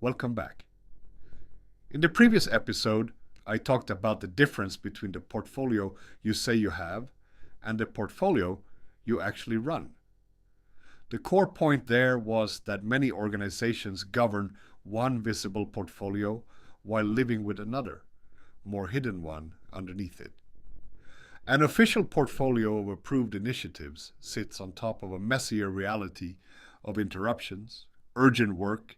welcome back. In the previous episode, I talked about the difference between the portfolio you say you have and the portfolio you actually run. The core point there was that many organizations govern one visible portfolio while living with another, more hidden one underneath it. An official portfolio of approved initiatives sits on top of a messier reality of interruptions, urgent work,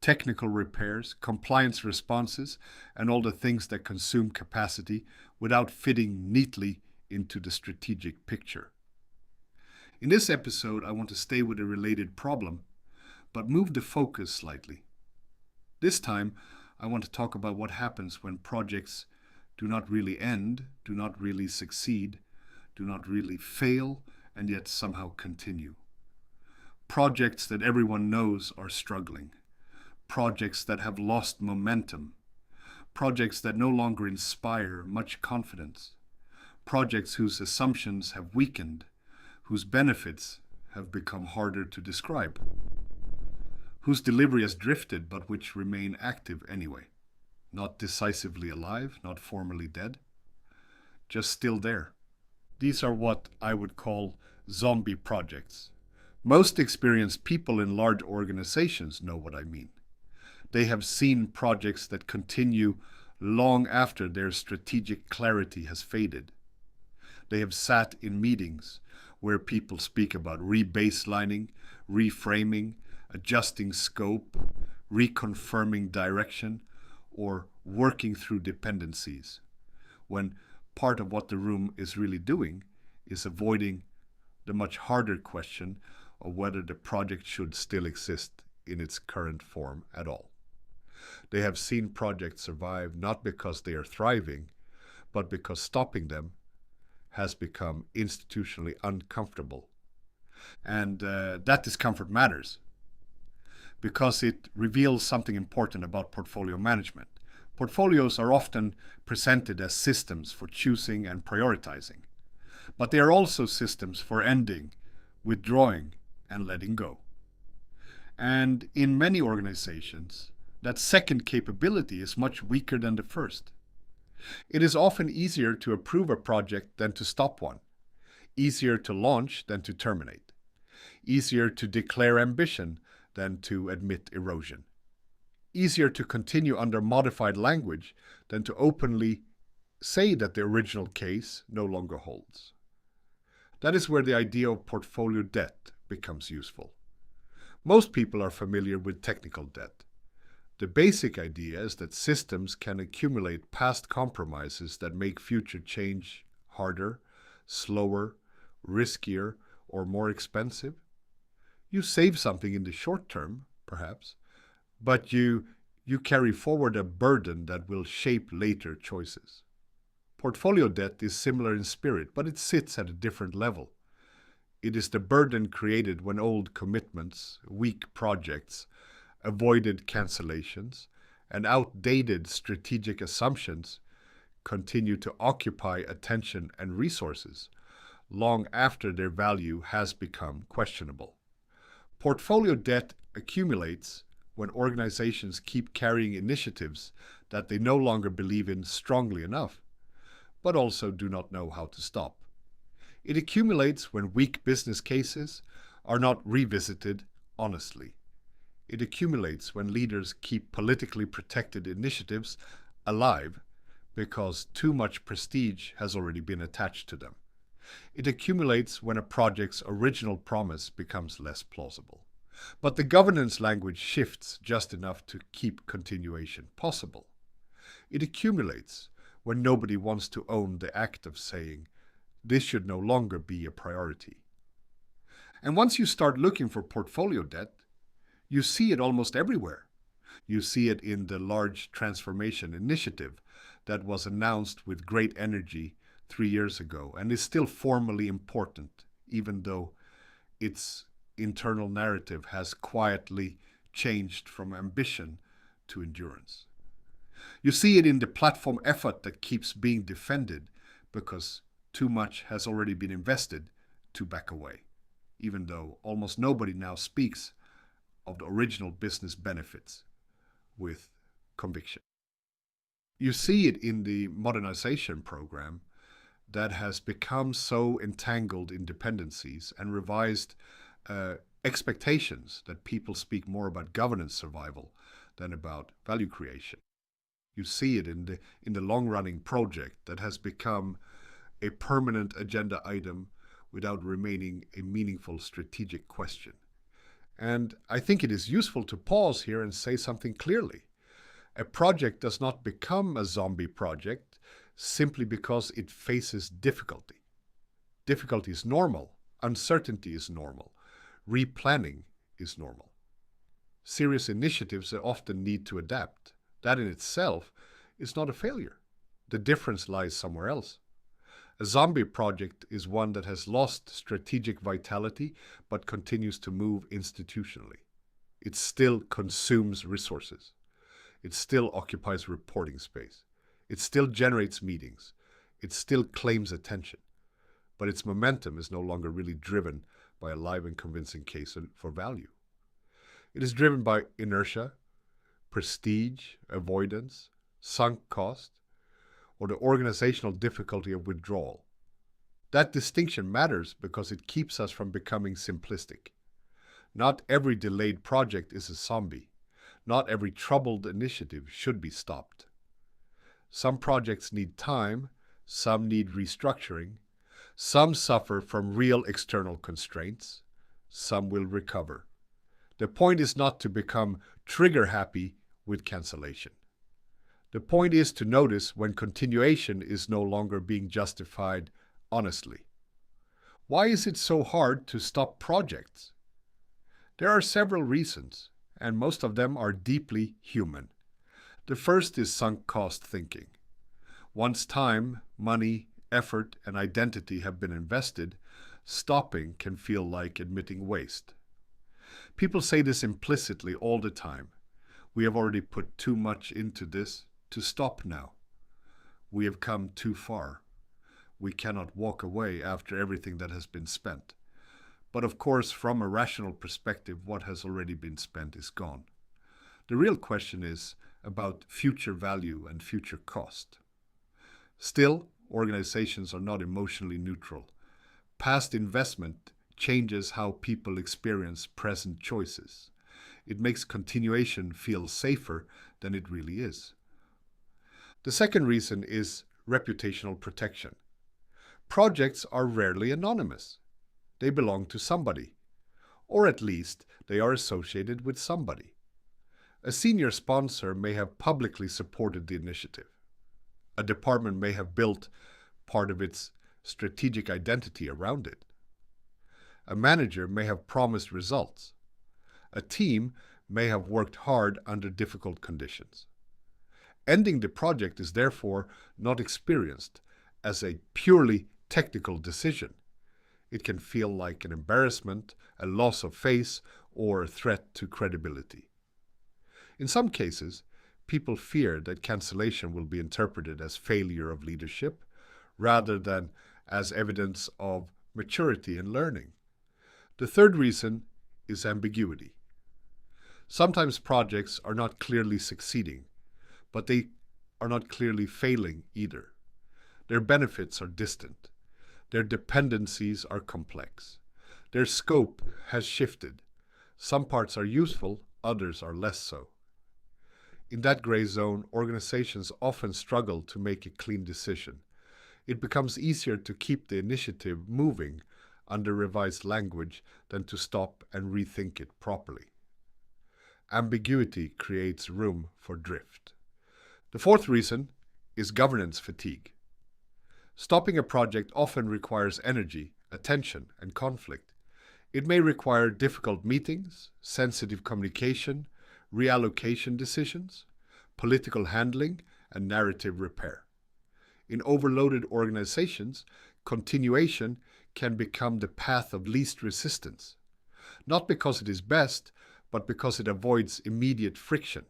technical repairs, compliance responses, and all the things that consume capacity without fitting neatly into the strategic picture. In this episode, I want to stay with a related problem, but move the focus slightly. This time, I want to talk about what happens when projects do not really end, do not really succeed, do not really fail, and yet somehow continue. Projects that everyone knows are struggling. Projects that have lost momentum. Projects that no longer inspire much confidence. Projects whose assumptions have weakened, whose benefits have become harder to describe, whose delivery has drifted but which remain active anyway. Not decisively alive, not formally dead, just still there. These are what I would call zombie projects. Most experienced people in large organizations know what I mean. They have seen projects that continue long after their strategic clarity has faded. They have sat in meetings where people speak about rebaselining, reframing, adjusting scope, reconfirming direction, or working through dependencies, when part of what the room is really doing is avoiding the much harder question of whether the project should still exist in its current form at all. They have seen projects survive not because they are thriving, but because stopping them has become institutionally uncomfortable. And that discomfort matters, because it reveals something important about portfolio management. Portfolios are often presented as systems for choosing and prioritizing, but they are also systems for ending, withdrawing, and letting go. And in many organizations, that second capability is much weaker than the first. It is often easier to approve a project than to stop one, easier to launch than to terminate, easier to declare ambition than to admit erosion. Easier to continue under modified language than to openly say that the original case no longer holds. That is where the idea of portfolio debt becomes useful. Most people are familiar with technical debt. The basic idea is that systems can accumulate past compromises that make future change harder, slower, riskier, or more expensive. You save something in the short term, perhaps, but you carry forward a burden that will shape later choices. Portfolio debt is similar in spirit, but it sits at a different level. It is the burden created when old commitments, weak projects, avoided cancellations, and outdated strategic assumptions continue to occupy attention and resources long after their value has become questionable. Portfolio debt accumulates when organizations keep carrying initiatives that they no longer believe in strongly enough, but also do not know how to stop. It accumulates when weak business cases are not revisited honestly. It accumulates when leaders keep politically protected initiatives alive because too much prestige has already been attached to them. It accumulates when a project's original promise becomes less plausible. But the governance language shifts just enough to keep continuation possible. It accumulates when nobody wants to own the act of saying, this should no longer be a priority. And once you start looking for portfolio debt, you see it almost everywhere. You see it in the large transformation initiative that was announced with great energy 3 years ago and is still formally important, even though its internal narrative has quietly changed from ambition to endurance. You see it in the platform effort that keeps being defended because too much has already been invested to back away, even though almost nobody now speaks of the original business benefits, with conviction. You see it in the modernization program that has become so entangled in dependencies and revised expectations that people speak more about governance survival than about value creation. You see it in the long-running project that has become a permanent agenda item without remaining a meaningful strategic question. And I think it is useful to pause here and say something clearly. A project does not become a zombie project simply because it faces difficulty. Difficulty is normal. Uncertainty is normal. Replanning is normal. Serious initiatives often need to adapt. That in itself is not a failure. The difference lies somewhere else. A zombie project is one that has lost strategic vitality but continues to move institutionally. It still consumes resources. It still occupies reporting space. It still generates meetings. It still claims attention. But its momentum is no longer really driven by a live and convincing case for value. It is driven by inertia, prestige, avoidance, sunk cost, or the organizational difficulty of withdrawal. That distinction matters because it keeps us from becoming simplistic. Not every delayed project is a zombie. Not every troubled initiative should be stopped. Some projects need time, some need restructuring, some suffer from real external constraints, some will recover. The point is not to become trigger-happy with cancellation. The point is to notice when continuation is no longer being justified honestly. Why is it so hard to stop projects? There are several reasons, and most of them are deeply human. The first is sunk cost thinking. Once time, money, effort, and identity have been invested, stopping can feel like admitting waste. People say this implicitly all the time. We have already put too much into this to stop now. We have come too far. We cannot walk away after everything that has been spent. But of course, from a rational perspective, what has already been spent is gone. The real question is about future value and future cost. Still, organizations are not emotionally neutral. Past investment changes how people experience present choices. It makes continuation feel safer than it really is. The second reason is reputational protection. Projects are rarely anonymous. They belong to somebody, or at least they are associated with somebody. A senior sponsor may have publicly supported the initiative. A department may have built part of its strategic identity around it. A manager may have promised results. A team may have worked hard under difficult conditions. Ending the project is therefore not experienced as a purely technical decision. It can feel like an embarrassment, a loss of face, or a threat to credibility. In some cases, people fear that cancellation will be interpreted as failure of leadership rather than as evidence of maturity and learning. The third reason is ambiguity. Sometimes projects are not clearly succeeding, but they are not clearly failing either. Their benefits are distant. Their dependencies are complex. Their scope has shifted. Some parts are useful, others are less so. In that gray zone, organizations often struggle to make a clean decision. It becomes easier to keep the initiative moving under revised language than to stop and rethink it properly. Ambiguity creates room for drift. The fourth reason is governance fatigue. Stopping a project often requires energy, attention, and conflict. It may require difficult meetings, sensitive communication, reallocation decisions, political handling, and narrative repair. In overloaded organizations, continuation can become the path of least resistance, not because it is best, but because it avoids immediate friction.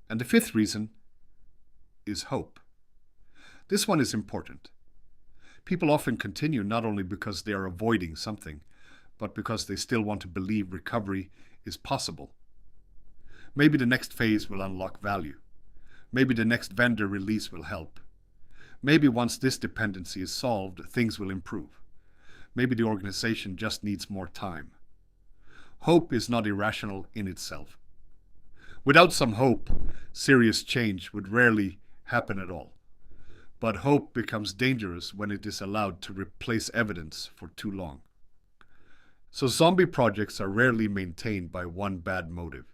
And the fifth reason is hope. This one is important. People often continue not only because they are avoiding something, but because they still want to believe recovery is possible. Maybe the next phase will unlock value. Maybe the next vendor release will help. Maybe once this dependency is solved, things will improve. Maybe the organization just needs more time. Hope is not irrational in itself. Without some hope, serious change would rarely happen at all. But hope becomes dangerous when it is allowed to replace evidence for too long. So zombie projects are rarely maintained by one bad motive.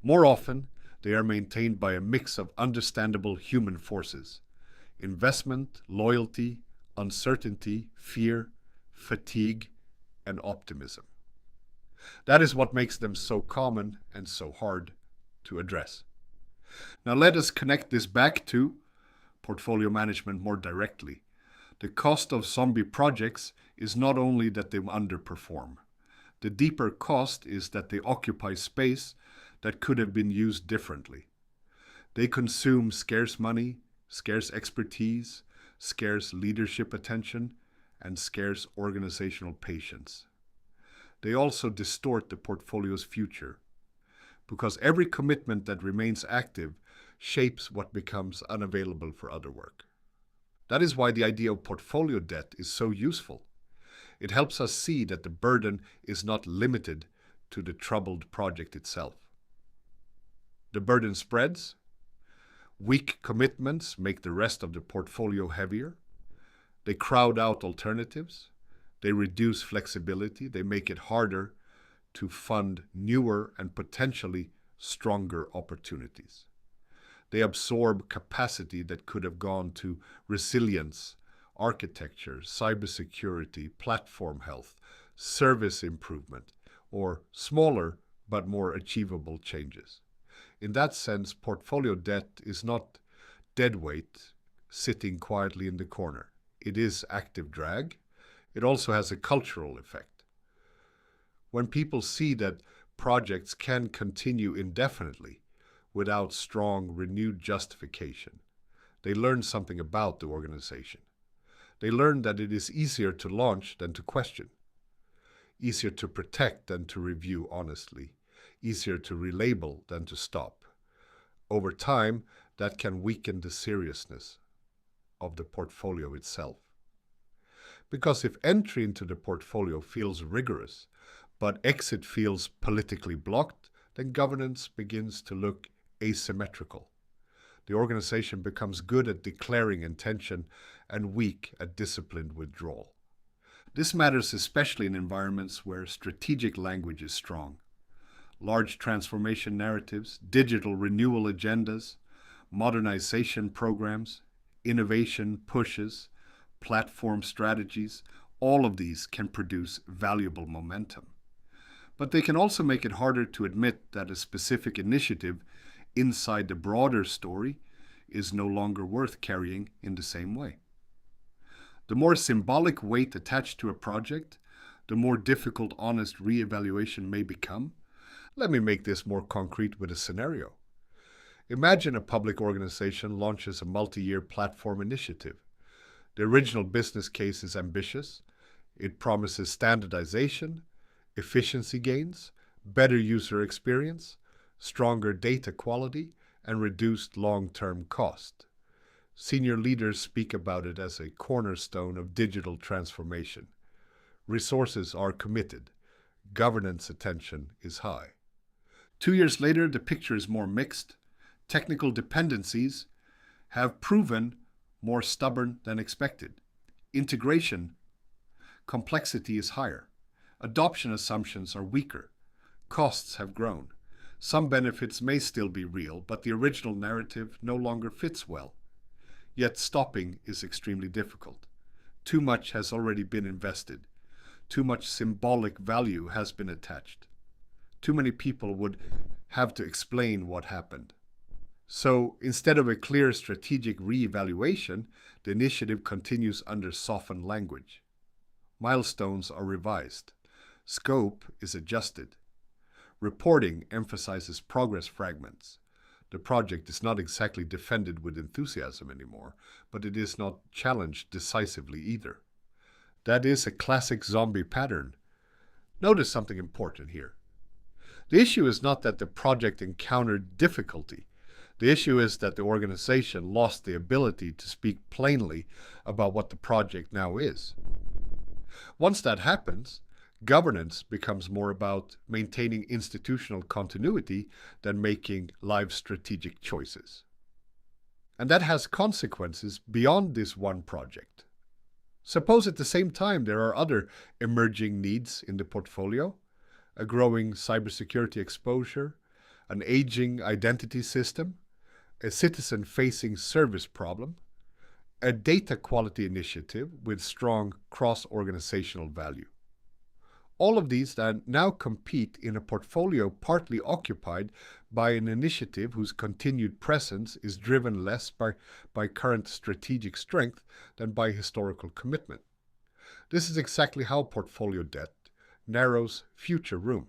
More often, they are maintained by a mix of understandable human forces: investment, loyalty, uncertainty, fear, fatigue, and optimism. That is what makes them so common and so hard to address. Now let us connect this back to portfolio management more directly. The cost of zombie projects is not only that they underperform. The deeper cost is that they occupy space that could have been used differently. They consume scarce money, scarce expertise, scarce leadership attention, and scarce organizational patience. They also distort the portfolio's future, because every commitment that remains active shapes what becomes unavailable for other work. That is why the idea of portfolio debt is so useful. It helps us see that the burden is not limited to the troubled project itself. The burden spreads. Weak commitments make the rest of the portfolio heavier. They crowd out alternatives. They reduce flexibility. They make it harder to fund newer and potentially stronger opportunities. They absorb capacity that could have gone to resilience, architecture, cybersecurity, platform health, service improvement, or smaller but more achievable changes. In that sense, portfolio debt is not deadweight sitting quietly in the corner. It is active drag. It also has a cultural effect. When people see that projects can continue indefinitely without strong, renewed justification, they learn something about the organization. They learn that it is easier to launch than to question, easier to protect than to review honestly, easier to relabel than to stop. Over time, that can weaken the seriousness of the portfolio itself. Because if entry into the portfolio feels rigorous, but exit feels politically blocked, then governance begins to look asymmetrical. The organization becomes good at declaring intention and weak at disciplined withdrawal. This matters especially in environments where strategic language is strong. Large transformation narratives, digital renewal agendas, modernization programs, innovation pushes, platform strategies, all of these can produce valuable momentum. But they can also make it harder to admit that a specific initiative inside the broader story is no longer worth carrying in the same way. The more symbolic weight attached to a project, the more difficult honest re-evaluation may become. Let me make this more concrete with a scenario. Imagine a public organization launches a multi-year platform initiative. The original business case is ambitious. It promises standardization, efficiency gains, better user experience, stronger data quality, and reduced long-term cost. Senior leaders speak about it as a cornerstone of digital transformation. Resources are committed. Governance attention is high. 2 years later, the picture is more mixed. Technical dependencies have proven more stubborn than expected. Integration complexity is higher. Adoption assumptions are weaker. Costs have grown. Some benefits may still be real, but the original narrative no longer fits well. Yet stopping is extremely difficult. Too much has already been invested. Too much symbolic value has been attached. Too many people would have to explain what happened. So instead of a clear strategic re-evaluation, the initiative continues under softened language. Milestones are revised. Scope is adjusted. Reporting emphasizes progress fragments. The project is not exactly defended with enthusiasm anymore, but it is not challenged decisively either. That is a classic zombie pattern. Notice something important here. The issue is not that the project encountered difficulty. The issue is that the organization lost the ability to speak plainly about what the project now is. Once that happens, governance becomes more about maintaining institutional continuity than making live strategic choices. And that has consequences beyond this one project. Suppose at the same time there are other emerging needs in the portfolio, a growing cybersecurity exposure, an aging identity system, a citizen-facing service problem, a data quality initiative with strong cross-organizational value. All of these then now compete in a portfolio partly occupied by an initiative whose continued presence is driven less by current strategic strength than by historical commitment. This is exactly how portfolio debt narrows future room.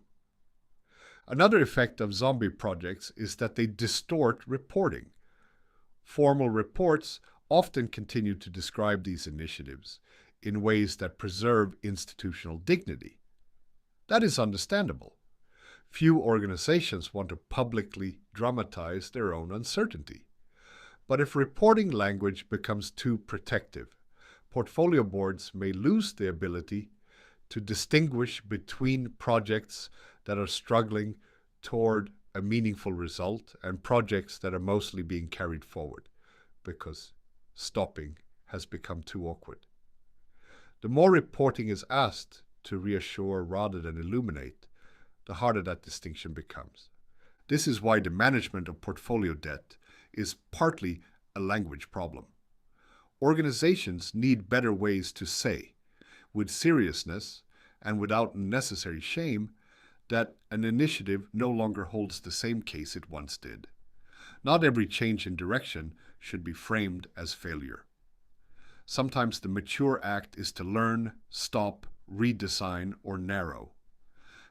Another effect of zombie projects is that they distort reporting. Formal reports often continue to describe these initiatives in ways that preserve institutional dignity. That is understandable. Few organizations want to publicly dramatize their own uncertainty. But if reporting language becomes too protective, portfolio boards may lose the ability to distinguish between projects that are struggling toward a meaningful result and projects that are mostly being carried forward because stopping has become too awkward. The more reporting is asked to reassure rather than illuminate, the harder that distinction becomes. This is why the management of portfolio debt is partly a language problem. Organizations need better ways to say, with seriousness and without unnecessary shame, that an initiative no longer holds the same case it once did. Not every change in direction should be framed as failure. Sometimes the mature act is to learn, stop, redesign, or narrow.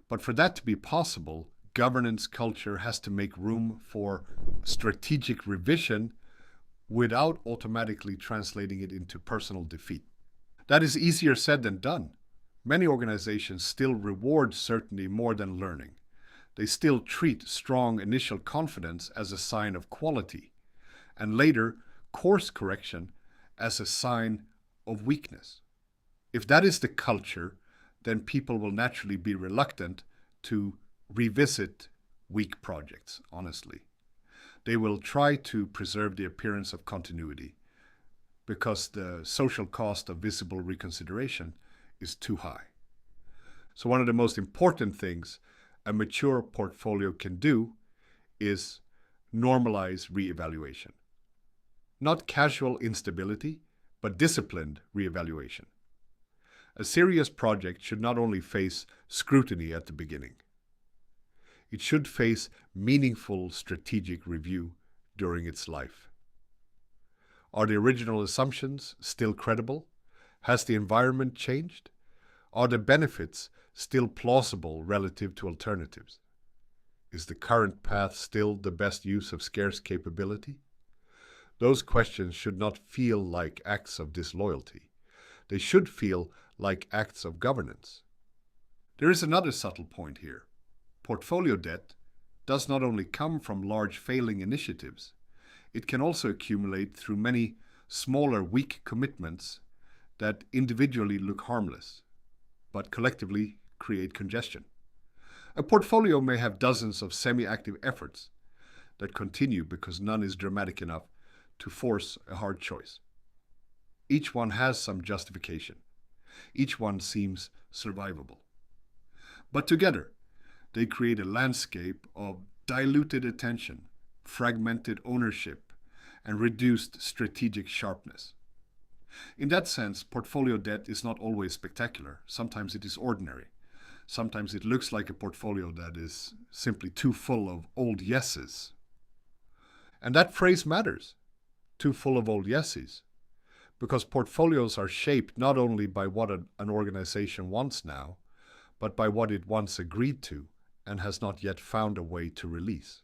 But for that to be possible, governance culture has to make room for strategic revision without automatically translating it into personal defeat. That is easier said than done. Many organizations still reward certainty more than learning. They still treat strong initial confidence as a sign of quality, and later course correction as a sign of weakness. If that is the culture, then people will naturally be reluctant to revisit weak projects, honestly. They will try to preserve the appearance of continuity because the social cost of visible reconsideration is too high. So one of the most important things a mature portfolio can do is normalize reevaluation. Not casual instability, but disciplined reevaluation. A serious project should not only face scrutiny at the beginning. It should face meaningful strategic review during its life. Are the original assumptions still credible? Has the environment changed? Are the benefits still plausible relative to alternatives? Is the current path still the best use of scarce capability? Those questions should not feel like acts of disloyalty. They should feel like acts of governance. There is another subtle point here. Portfolio debt does not only come from large failing initiatives, it can also accumulate through many smaller weak commitments that individually look harmless, but collectively create congestion. A portfolio may have dozens of semi-active efforts that continue because none is dramatic enough to force a hard choice. Each one has some justification. Each one seems survivable. But together, they create a landscape of diluted attention, fragmented ownership, and reduced strategic sharpness. In that sense, portfolio debt is not always spectacular. Sometimes it is ordinary. Sometimes it looks like a portfolio that is simply too full of old yeses. And that phrase matters, too full of old yeses, because portfolios are shaped not only by what an organization wants now, but by what it once agreed to and has not yet found a way to release.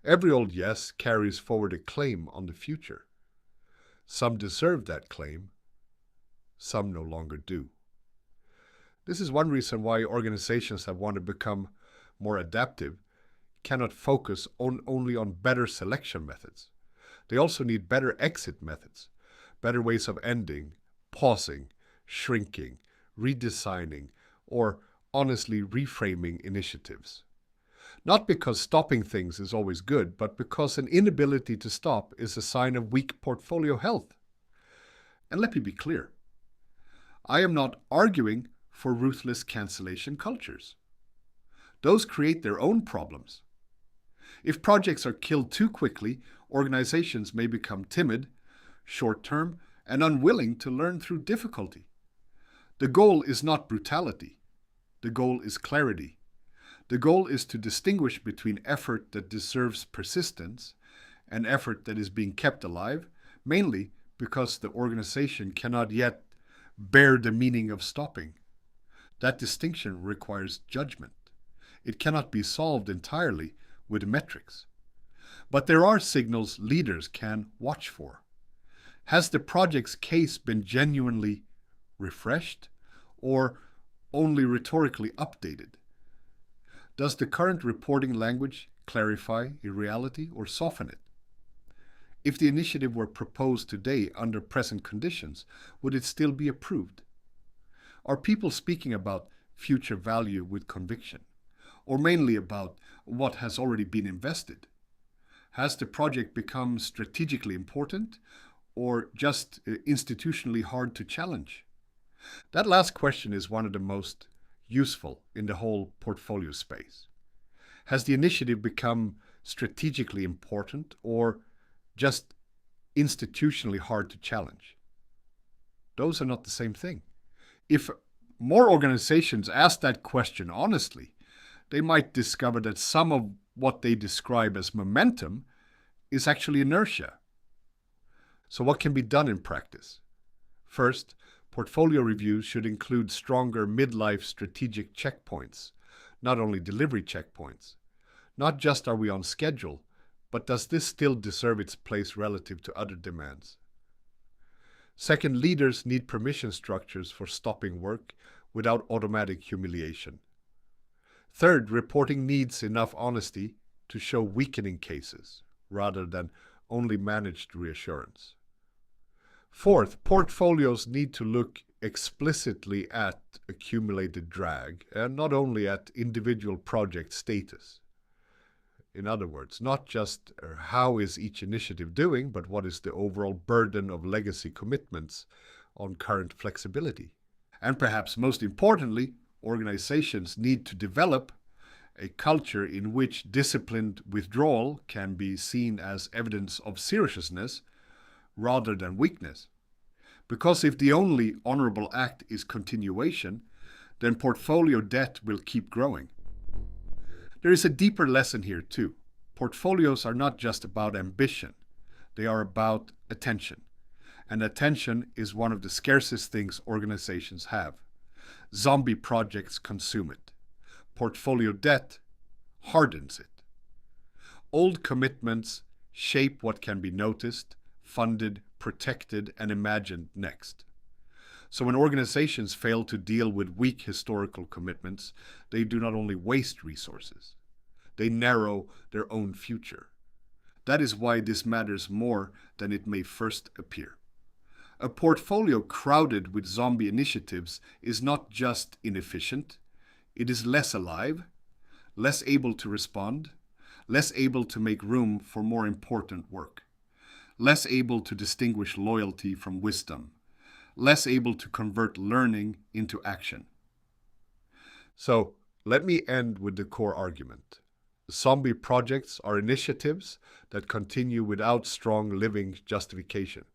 Every old yes carries forward a claim on the future. Some deserve that claim, some no longer do. This is one reason why organizations have wanted to become more adaptive, cannot focus only on better selection methods. They also need better exit methods, better ways of ending, pausing, shrinking, redesigning, or honestly reframing initiatives. Not because stopping things is always good, but because an inability to stop is a sign of weak portfolio health. And let me be clear, I am not arguing for ruthless cancellation cultures. Those create their own problems. If projects are killed too quickly, organizations may become timid, short-term, and unwilling to learn through difficulty. The goal is not brutality. The goal is clarity. The goal is to distinguish between effort that deserves persistence and effort that is being kept alive, mainly because the organization cannot yet bear the meaning of stopping. That distinction requires judgment. It cannot be solved entirely with metrics. But there are signals leaders can watch for. Has the project's case been genuinely refreshed or only rhetorically updated? Does the current reporting language clarify a reality or soften it? If the initiative were proposed today under present conditions, would it still be approved? Are people speaking about future value with conviction, or mainly about what has already been invested? Has the project become strategically important or just institutionally hard to challenge? That last question is one of the most useful in the whole portfolio space. Has the initiative become strategically important or just institutionally hard to challenge? Those are not the same thing. If more organizations ask that question honestly, they might discover that some of what they describe as momentum is actually inertia. So what can be done in practice? First, portfolio reviews should include stronger midlife strategic checkpoints, not only delivery checkpoints. Not just are we on schedule, but does this still deserve its place relative to other demands? Second, leaders need permission structures for stopping work without automatic humiliation. Third, reporting needs enough honesty to show weakening cases rather than only managed reassurance. Fourth, portfolios need to look explicitly at accumulated drag and not only at individual project status. In other words, not just how is each initiative doing, but what is the overall burden of legacy commitments on current flexibility. And perhaps most importantly, organizations need to develop a culture in which disciplined withdrawal can be seen as evidence of seriousness rather than weakness. Because if the only honorable act is continuation, then portfolio debt will keep growing. There is a deeper lesson here too. Portfolios are not just about ambition. They are about attention. And attention is one of the scarcest things organizations have. Zombie projects consume it. Portfolio debt hardens it. Old commitments shape what can be noticed, funded, protected, and imagined next. So when organizations fail to deal with weak historical commitments, they do not only waste resources, they narrow their own future. That is why this matters more than it may first appear. A portfolio crowded with zombie initiatives is not just inefficient, it is less alive, less able to respond, less able to make room for more important work, less able to distinguish loyalty from wisdom, less able to convert learning into action. So, let me end with the core argument. Zombie projects are initiatives that continue without strong living justification.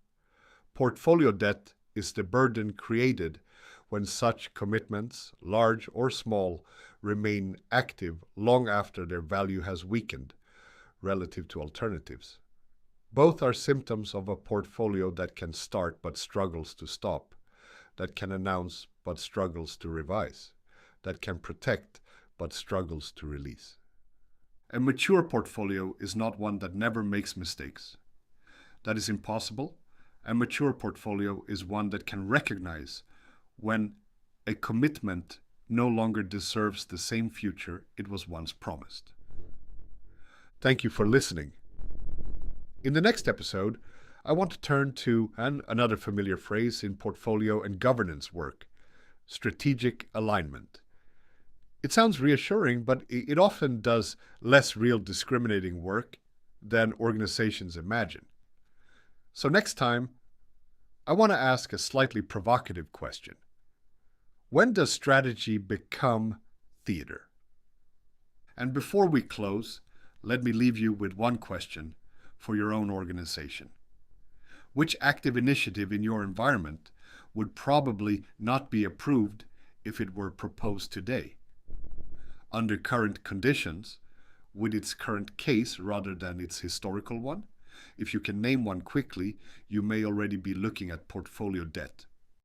Portfolio debt is the burden created when such commitments, large or small, remain active long after their value has weakened relative to alternatives. Both are symptoms of a portfolio that can start but struggles to stop, that can announce but struggles to revise, that can protect but struggles to release. A mature portfolio is not one that never makes mistakes. That is impossible. A mature portfolio is one that can recognize when a commitment no longer deserves the same future it was once promised. Thank you for listening. In the next episode, I want to turn to another familiar phrase in portfolio and governance work: strategic alignment. It sounds reassuring, but it often does less real discriminating work than organizations imagine. So next time, I want to ask a slightly provocative question. When does strategy become theater? And before we close, let me leave you with one question for your own organization. Which active initiative in your environment would probably not be approved if it were proposed today? Under current conditions, with its current case rather than its historical one? If you can name one quickly, you may already be looking at portfolio debt.